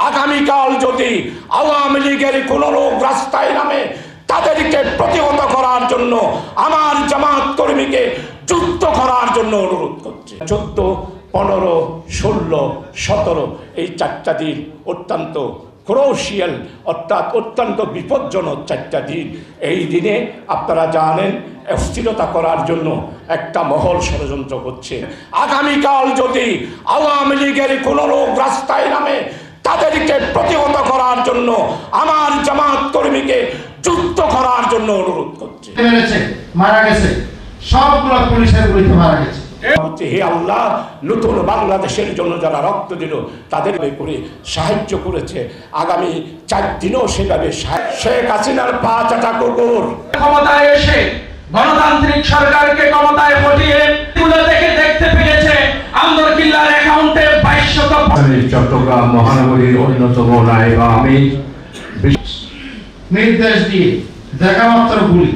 আগামীকাল যদি আওয়ামী লীগের কোনো লোক রাস্তায় নামে তাদেরকে প্রতিহত করার জন্য আমার জামাত কর্মীকে যুদ্ধ করার জন্য অনুরোধ করছে। 14, 15, 16, 17 এই 4টা দিন অত্যন্ত ক্রুশিয়াল, অর্থাৎ অত্যন্ত বিপজ্জনক 4টা দিন। এই দিনে আপনারা জানেন অস্থিরতা করার জন্য একটা মহল ষড়যন্ত্র করছে। আগামীকাল যদি আওয়ামী লীগের কোনো লোক রাস্তায় নামে তাদেরকে প্রতিহত করার জন্য আমার জামাত কর্মীকে যুদ্ধ করার জন্য অনুরোধ করছে। মারা গেছে, সবগুলো পুলিশের গুলিতে মারা গেছে। হে আল্লাহ, নতুন বাংলাদেশের জন্য যারা রক্ত দিল তাদের করে সাহায্য করেছে, আগামী 4 দিনও সেভাবে শেখ হাসিনার পা চাটা কুকুর ক্ষমতায় এসে গণতান্ত্রিক সরকারকে ক্ষমতায় বসিয়ে দেখতে পেয়েছে আন্দরকিল্লার অ্যাকাউন্টে 2200 চট্টগ্রাম মহানগরীর অন্যতম নায়েব আমির নির্দেশ দিয়ে দেখা মাত্র গুলি